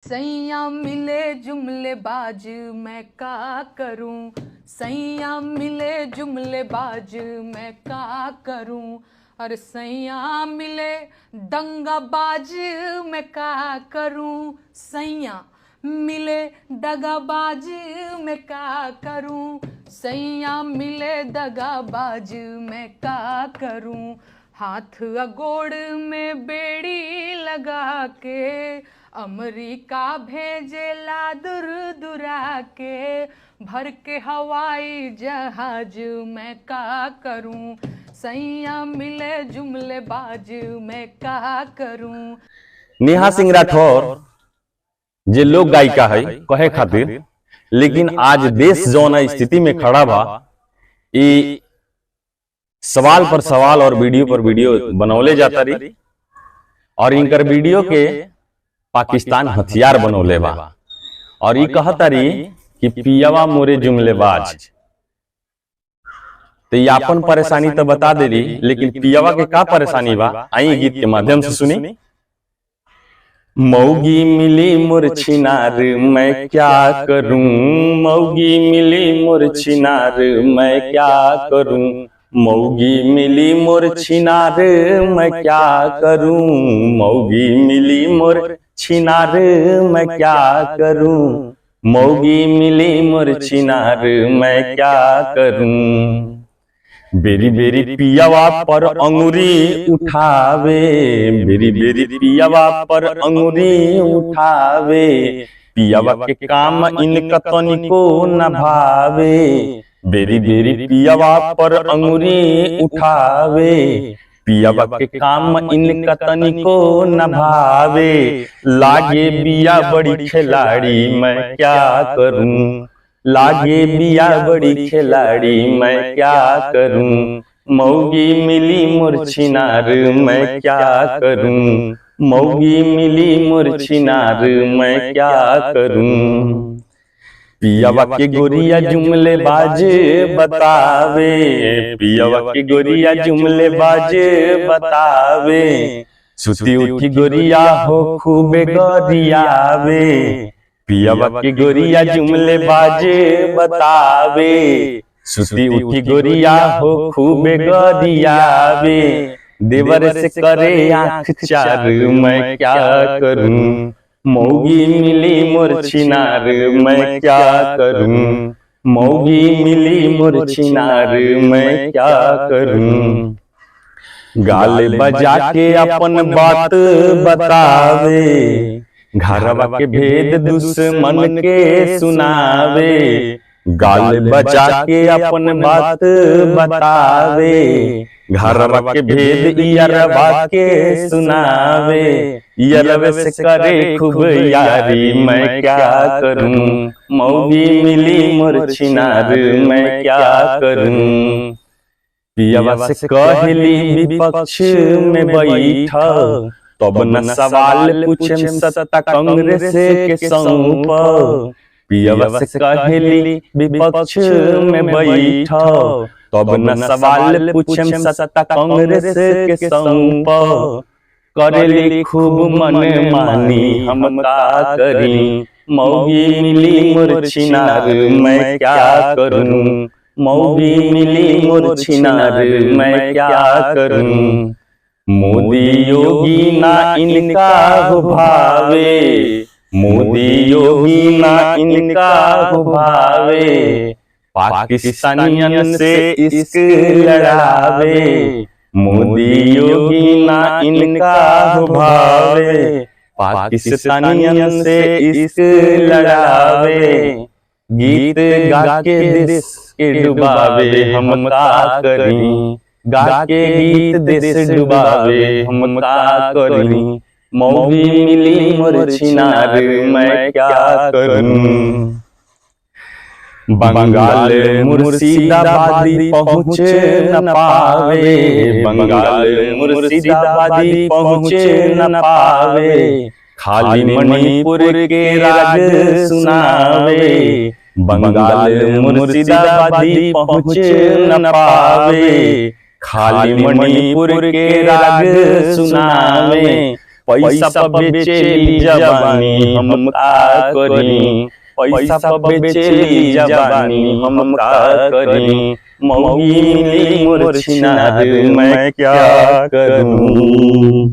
सैया मिले जुमले बाज मैं का करूं, सैया मिले जुमले बाज मैं का करूं। अरे सैया मिले दंगा बाज मैं का करूं, सैया मिले दगाबाज मैं का करूं, सैया मिले दगाबाज मैं का करूं। हाथ अगोड़ में बेड़ी लगा के अमेरिका भेजेला दूर दूरा के, भर के हवाई जहाज मैं का करूं, सैया मिले जुमले बाज मैं का करूं। नेहा सिंह राठौर जे लोक गायिका है कहे खातिर, लेकिन आज देश जौन स्थिति में खड़ा बा, ई सवाल पर सवाल और वीडियो पर वीडियो बनौले जाता रही और इनकर वीडियो के पाकिस्तान हथियार बनौले बा और ई कहता रही कि पियावा मोरे जुमलेबाज। तो ये अपन परेशानी तो बता दे रही, लेकिन पियावा के का परेशानी बा आई गीत के माध्यम से सुनी। मौगी मिली मुरछिनार मैं क्या करूं, मौगी मिली मुरछिनार मैं क्या करूं, मौगी मिली मुरछिनार मैं क्या करूं, मौगी मिली मुरछिनार मैं क्या करूं, मौगी मिली मुरछिनार मैं क्या करूं। बेरी बेरी पियावा पर अंगुरी उठावे, बेरी बेरी पियावा पर अंगुरी उठावे, पियावा के काम इनका तनिको न भावे, बेरी बेरी पियावा पर अंगुरी उठावे, पियावा के काम इनका तनिको न भावे, लागे बिया बड़ी खिलाड़ी मैं क्या करूं, लागे बिया बड़ी खिलाड़ी मैं क्या करूं, मौगी मिली मुरछिनार मैं क्या करूं, मौगी मिली मुरछिनार मैं क्या करूं। पियावा के गोरिया जुमले बाज बतावे, पियावा के गोरिया जुमले बाज बतावे, सुती उठी गोरिया हो खूबे गरियावे, पियावा की गोरिया जुमले बाज बतावे, सुती उठी गोरिया हो खूबे गरियावे, देवर से करे आंख चार मैं क्या करूं, मौगी मिली मुरछिनार मैं क्या करूं, मौगी मिली मुरछिनार मैं क्या करूं। गाले बजा के अपन बात बतावे, घरवा के भेद दुश्मन के सुनावे, गाल बजा के अपन बात बतावे, घरवा के भेद यरवा के सुनावे, यरवे से करे खूब यारी मैं क्या करूं, मौगी मिली मुरछिनार मैं क्या करूं। पियावा से कहली विपक्ष में बैठा, तब न सवाल पूछे सत्ता कांग्रेस के सौंप, पियावा से कहली विपक्ष में बैठा, तब न सवाल पूछे सत्ता कांग्रेस के सौंप, करेली खूब मन मानी हम का करी, मौगी मिली मुरछिनार मैं क्या करूं, मौगी मिली मुरछिनार मैं क्या करूं। मोदी योगी ना इनका भावे, मोदी योगी ना इनका भावे, पाकिस्तानियन से इश्क लड़ावे, मोदी योगी ना इनका भावे, पाकिस्तानियन से इश्क लड़ावे, गीत गा के देश के डुबावे हम का करी, गा के गीत देश डुबावे हम का करी, मौगी मिली मुरछिनार मैं क्या करूं। बंगाल मुर्शिदाबादी पहुँच न पावे, बंगाल मुर्शिदाबादी पहुँच न पावे, खाली मणिपुर के राग सुनावे, बंगाल मुर्शिदाबादी पहुँच न पावे, खाली मणिपुर के राग सुनावे, पैसा पे बेचेली जवानी हम का करी, पैसा पे बेचेली जवानी हम का करी, मौगी मिली मोर छिनार मैं क्या करूं।